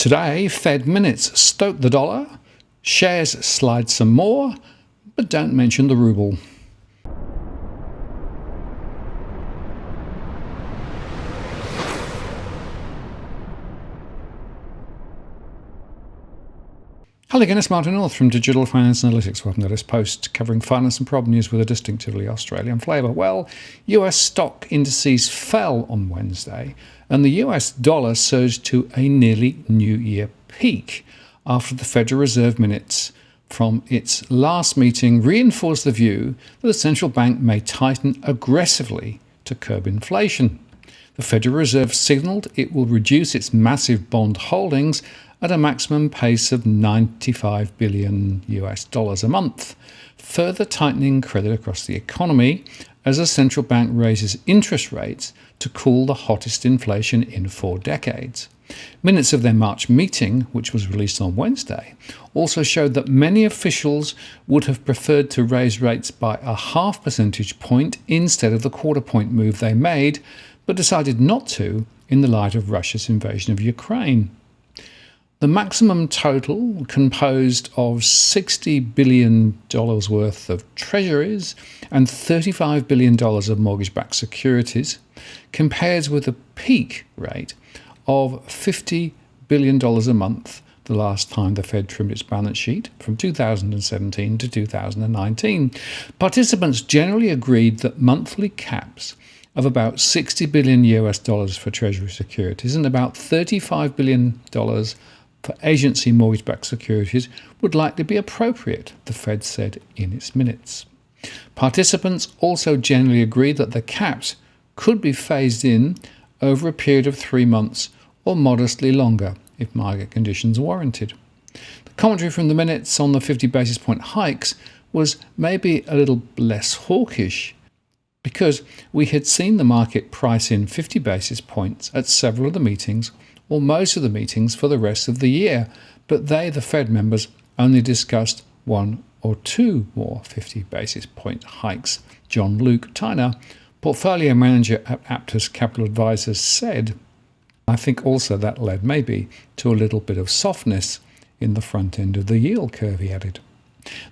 Today, Fed minutes stoke the dollar, shares slide some more, but don't mention the ruble. Hello again, it's Martin North from Digital Finance Analytics. Welcome to this post covering finance and problem news with a distinctively Australian flavour. Well, US stock indices fell on Wednesday and the US dollar surged to a nearly New Year peak after the Federal Reserve minutes from its last meeting reinforced the view that the central bank may tighten aggressively to curb inflation. The Federal Reserve signalled it will reduce its massive bond holdings at a maximum pace of $95 billion a month, further tightening credit across the economy as the central bank raises interest rates to cool the hottest inflation in 4 decades. Minutes of their March meeting, which was released on Wednesday, also showed that many officials would have preferred to raise rates by a 0.5 percentage point instead of the 1/4 point move they made, but decided not to in the light of Russia's invasion of Ukraine. The maximum total, composed of $60 billion worth of treasuries and $35 billion of mortgage-backed securities, compares with a peak rate of $50 billion a month the last time the Fed trimmed its balance sheet from 2017 to 2019. Participants generally agreed that monthly caps of about $60 billion for treasury securities and about $35 billion for agency mortgage-backed securities would likely be appropriate, the Fed said in its minutes. Participants also generally agreed that the caps could be phased in over a period of 3 months or modestly longer if market conditions warranted. The commentary from the minutes on the 50 basis point hikes was maybe a little less hawkish because we had seen the market price in 50 basis points at several of the meetings or most of the meetings for the rest of the year, but they, the Fed members, only discussed 1 or 2 more 50 basis point hikes. John Luke Tyner, portfolio manager at Aptus Capital Advisors, said, "I think also that led maybe to a little bit of softness in the front end of the yield curve," he added.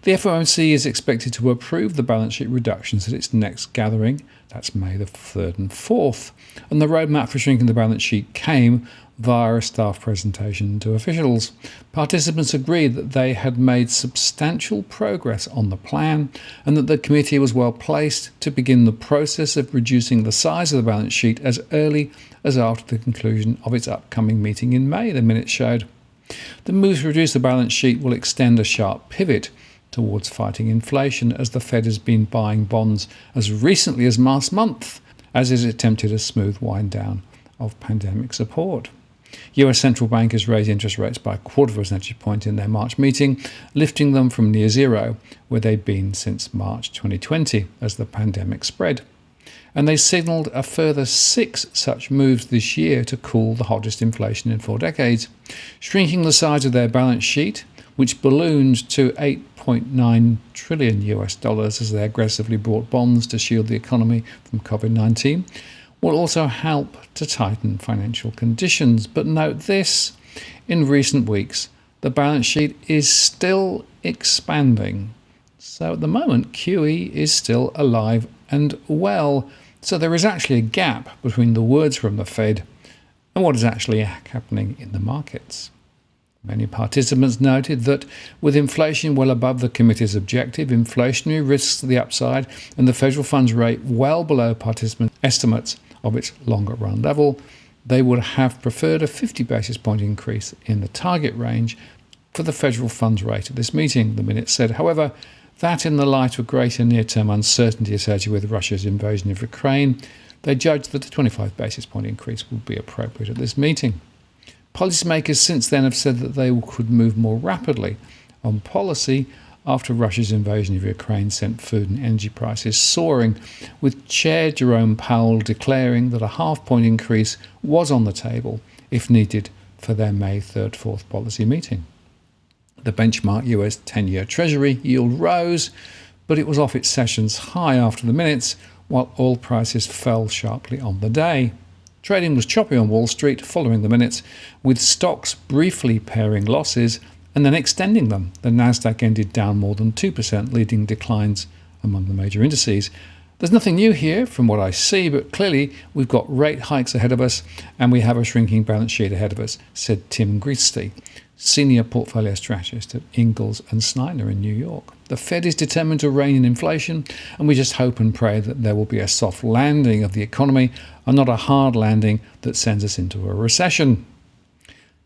The FOMC is expected to approve the balance sheet reductions at its next gathering, that's May the 3rd and 4th, and the roadmap for shrinking the balance sheet came via a staff presentation to officials. Participants agreed that they had made substantial progress on the plan and that the committee was well placed to begin the process of reducing the size of the balance sheet as early as after the conclusion of its upcoming meeting in May, the minutes showed. The move to reduce the balance sheet will extend a sharp pivot towards fighting inflation as the Fed has been buying bonds as recently as last month, as it attempted a smooth wind down of pandemic support. US central bankers raised interest rates by 1/4 percentage point in their March meeting, lifting them from near zero, where they'd been since March 2020 as the pandemic spread. And they signalled a further 6 such moves this year to cool the hottest inflation in 4 decades, shrinking the size of their balance sheet, which ballooned to $8.9 trillion as they aggressively bought bonds to shield the economy from COVID-19, will also help to tighten financial conditions. But note this, in recent weeks, the balance sheet is still expanding. So at the moment, QE is still alive and well. So there is actually a gap between the words from the Fed and what is actually happening in the markets. Many participants noted that with inflation well above the committee's objective, inflationary risks to the upside, and the federal funds rate well below participant estimates of its longer run level, they would have preferred a 50 basis point increase in the target range for the federal funds rate at this meeting, the minutes said. However, that in the light of greater near-term uncertainty associated with Russia's invasion of Ukraine, they judged that a 25 basis point increase would be appropriate at this meeting. Policymakers since then have said that they could move more rapidly on policy after Russia's invasion of Ukraine sent food and energy prices soaring, with Chair Jerome Powell declaring that a 0.5 point increase was on the table if needed for their May 3rd, 4th policy meeting. The benchmark US 10-year Treasury yield rose, but it was off its session's high after the minutes, while oil prices fell sharply on the day. Trading was choppy on Wall Street following the minutes, with stocks briefly pairing losses and then extending them. The Nasdaq ended down more than 2%, leading declines among the major indices. There's nothing new here from what I see, but clearly we've got rate hikes ahead of us and we have a shrinking balance sheet ahead of us, said Tim Griesty, senior portfolio strategist at Ingalls & Snyder in New York. The Fed is determined to rein in inflation, and we just hope and pray that there will be a soft landing of the economy and not a hard landing that sends us into a recession.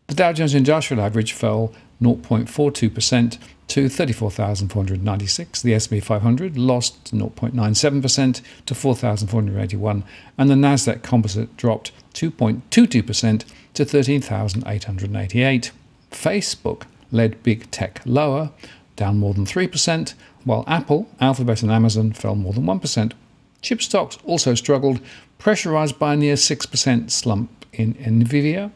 The Dow Jones Industrial Average fell 0.42% to 34,496. The S&P 500 lost 0.97% to 4,481, and the Nasdaq Composite dropped 2.22% to 13,888. Facebook led big tech lower, down more than 3%, while Apple, Alphabet and Amazon fell more than 1%. Chip stocks also struggled, pressurized by a near 6% slump in Nvidia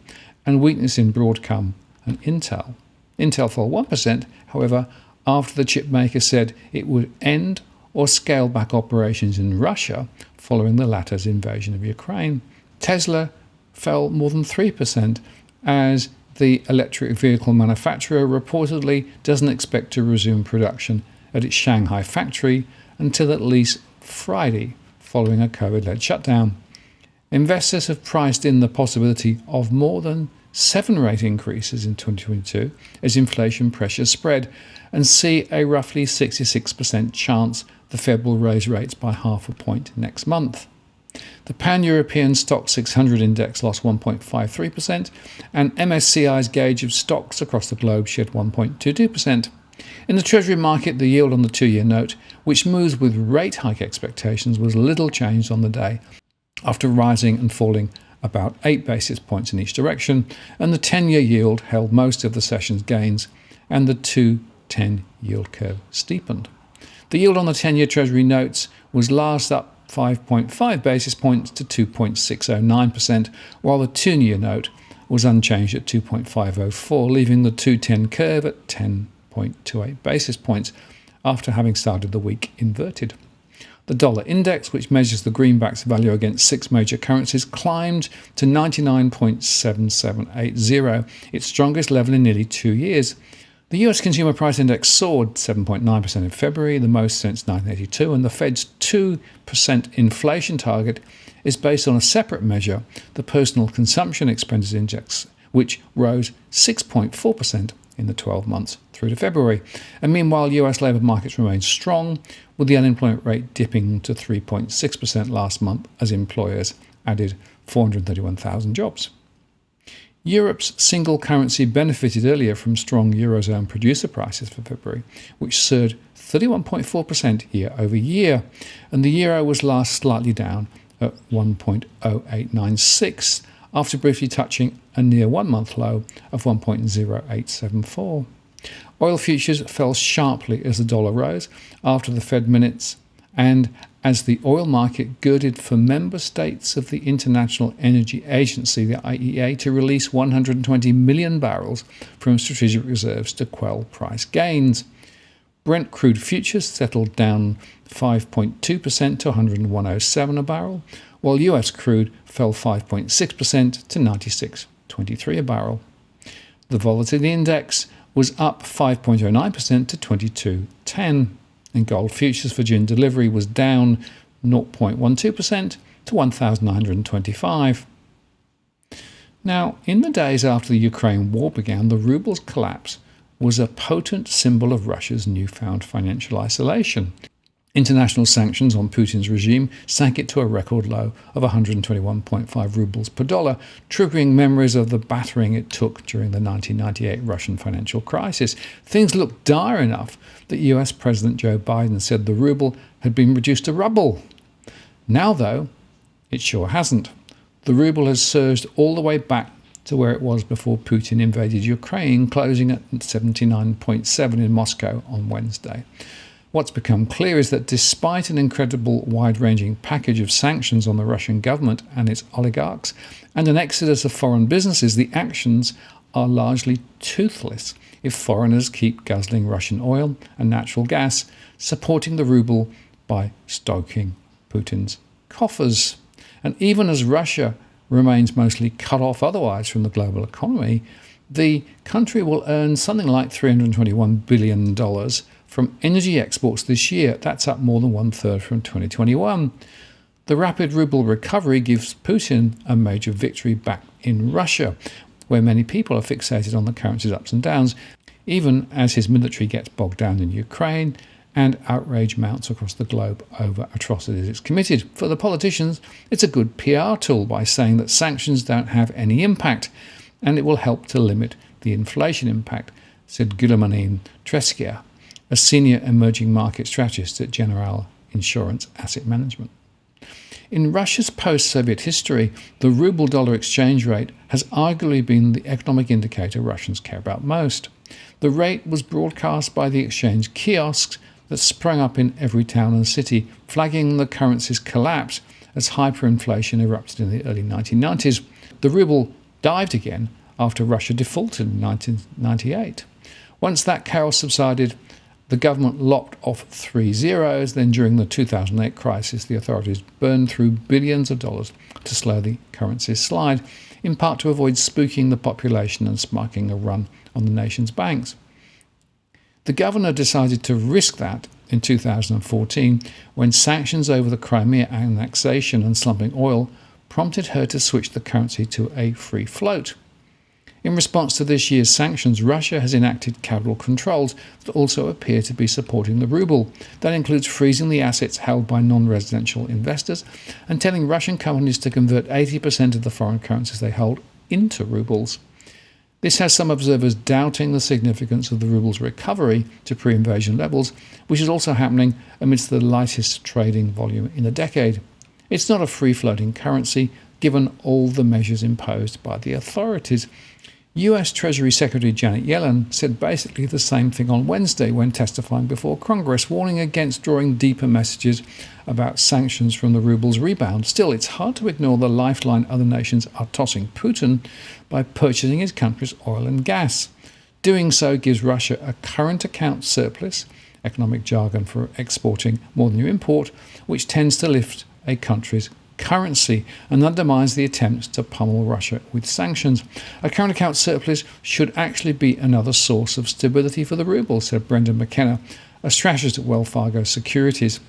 and weakness in Broadcom and Intel. Intel fell 1%, however, after the chip maker said it would end or scale back operations in Russia following the latter's invasion of Ukraine. Tesla fell more than 3% as the electric vehicle manufacturer reportedly doesn't expect to resume production at its Shanghai factory until at least Friday, following a COVID-led shutdown. Investors have priced in the possibility of more than 7 rate increases in 2022 as inflation pressures spread, and see a roughly 66% chance the Fed will raise rates by half a point next month. The Pan-European Stock 600 index lost 1.53%, and MSCI's gauge of stocks across the globe shed 1.22%. In the Treasury market, the yield on the 2-year note, which moves with rate hike expectations, was little changed on the day, after rising and falling about 8 basis points in each direction, and the 10-year yield held most of the session's gains, and the 2-10 yield curve steepened. The yield on the 10-year Treasury notes was last up 5.5 basis points to 2.609%, while the 2-year note was unchanged at 2.504, leaving the 2-10 curve at 10.28 basis points after having started the week inverted. The dollar index, which measures the greenback's value against 6 major currencies, climbed to 99.7780, its strongest level in nearly 2 years. The US Consumer Price Index soared 7.9% in February, the most since 1982, and the Fed's 2% inflation target is based on a separate measure, the Personal Consumption Expenditure Index, which rose 6.4% in the 12 months through to February. And meanwhile, US labour markets remain strong, with the unemployment rate dipping to 3.6% last month as employers added 431,000 jobs. Europe's single currency benefited earlier from strong Eurozone producer prices for February, which surged 31.4% year over year, and the euro was last slightly down at 1.0896 after briefly touching a near 1-month low of 1.0874. Oil futures fell sharply as the dollar rose after the Fed minutes and as the oil market girded for member states of the International Energy Agency, the IEA, to release 120 million barrels from strategic reserves to quell price gains. Brent crude futures settled down 5.2% to 101.07 a barrel, while US crude fell 5.6% to 96.23 a barrel. The volatility index was up 5.09% to 22.10. And gold futures for June delivery was down 0.12% to 1,925. Now, in the days after the Ukraine war began, the ruble's collapse was a potent symbol of Russia's newfound financial isolation. International sanctions on Putin's regime sank it to a record low of 121.5 rubles per dollar, triggering memories of the battering it took during the 1998 Russian financial crisis. Things looked dire enough that US President Joe Biden said the ruble had been reduced to rubble. Now, though, it sure hasn't. The ruble has surged all the way back to where it was before Putin invaded Ukraine, closing at 79.7 in Moscow on Wednesday. What's become clear is that despite an incredible wide-ranging package of sanctions on the Russian government and its oligarchs, and an exodus of foreign businesses, the actions are largely toothless if foreigners keep guzzling Russian oil and natural gas, supporting the ruble by stoking Putin's coffers. And even as Russia remains mostly cut off otherwise from the global economy, the country will earn something like $321 billion from energy exports this year. That's up more than one-third from 2021. The rapid ruble recovery gives Putin a major victory back in Russia, where many people are fixated on the currency's ups and downs, even as his military gets bogged down in Ukraine and outrage mounts across the globe over atrocities it's committed. For the politicians, it's a good PR tool by saying that sanctions don't have any impact, and it will help to limit the inflation impact, said Guilherme Trescia, a senior emerging market strategist at General Insurance Asset Management. In Russia's post-Soviet history, the ruble-dollar exchange rate has arguably been the economic indicator Russians care about most. The rate was broadcast by the exchange kiosks that sprang up in every town and city, flagging the currency's collapse as hyperinflation erupted in the early 1990s. The ruble dived again after Russia defaulted in 1998. Once that chaos subsided, the government lopped off 3 zeros. Then during the 2008 crisis, the authorities burned through billions of dollars to slow the currency's slide, in part to avoid spooking the population and sparking a run on the nation's banks. The governor decided to risk that in 2014 when sanctions over the Crimea annexation and slumping oil prompted her to switch the currency to a free float. In response to this year's sanctions, Russia has enacted capital controls that also appear to be supporting the ruble. That includes freezing the assets held by non-residential investors and telling Russian companies to convert 80% of the foreign currencies they hold into rubles. This has some observers doubting the significance of the ruble's recovery to pre-invasion levels, which is also happening amidst the lightest trading volume in a decade. It's not a free-floating currency, given all the measures imposed by the authorities. US Treasury Secretary Janet Yellen said basically the same thing on Wednesday when testifying before Congress, warning against drawing deeper messages about sanctions from the ruble's rebound. Still, it's hard to ignore the lifeline other nations are tossing Putin by purchasing his country's oil and gas. Doing so gives Russia a current account surplus, economic jargon for exporting more than you import, which tends to lift a country's currency and undermines the attempts to pummel Russia with sanctions. A current account surplus should actually be another source of stability for the ruble, said Brendan McKenna, a strategist at Wells Fargo Securities.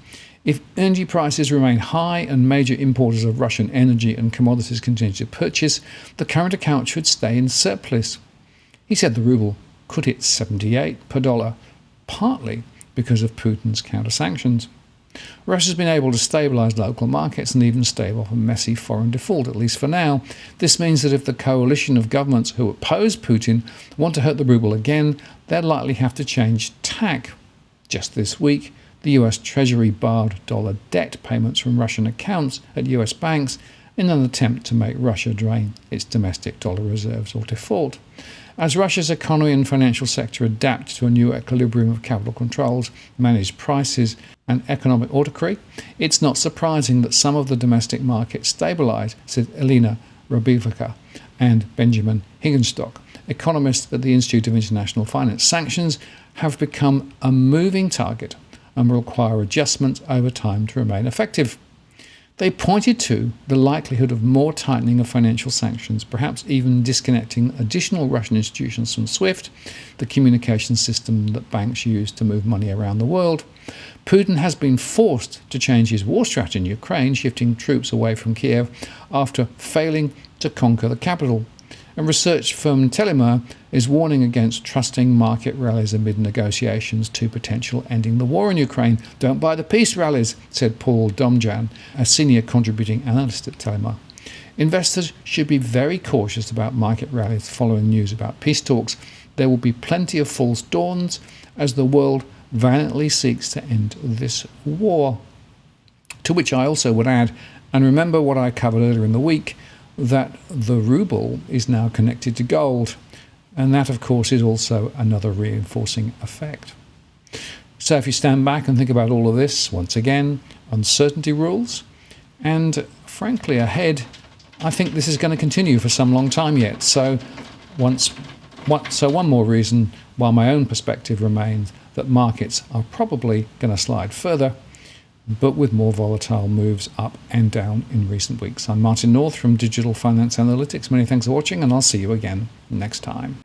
If energy prices remain high and major importers of Russian energy and commodities continue to purchase, the current account should stay in surplus. He said the ruble could hit 78 per dollar, partly because of Putin's counter-sanctions. Russia's been able to stabilise local markets and even stave off a messy foreign default, at least for now. This means that if the coalition of governments who oppose Putin want to hurt the ruble again, they'll likely have to change tack. Just this week, the US Treasury barred dollar debt payments from Russian accounts at US banks in an attempt to make Russia drain its domestic dollar reserves or default. As Russia's economy and financial sector adapt to a new equilibrium of capital controls, managed prices, and economic autocracy, it's not surprising that some of the domestic markets stabilise, said Elena Robivica and Benjamin Higginstock, economists at the Institute of International Finance. Sanctions have become a moving target and will require adjustments over time to remain effective. They pointed to the likelihood of more tightening of financial sanctions, perhaps even disconnecting additional Russian institutions from SWIFT, the communication system that banks use to move money around the world. Putin has been forced to change his war strategy in Ukraine, shifting troops away from Kiev after failing to conquer the capital. And research firm Telemer is warning against trusting market rallies amid negotiations to potential ending the war in Ukraine. Don't buy the peace rallies, said Paul Domjan, a senior contributing analyst at Telemer. Investors should be very cautious about market rallies following news about peace talks. There will be plenty of false dawns as the world valiantly seeks to end this war. To which I also would add, and remember what I covered earlier in the week, that the ruble is now connected to gold. And that, of course, is also another reinforcing effect. So if you stand back and think about all of this, once again, uncertainty rules. And frankly, ahead, I think this is going to continue for some long time yet. So one more reason, while my own perspective remains that markets are probably going to slide further, but with more volatile moves up and down in recent weeks. I'm Martin North from Digital Finance Analytics. Many thanks for watching, and I'll see you again next time.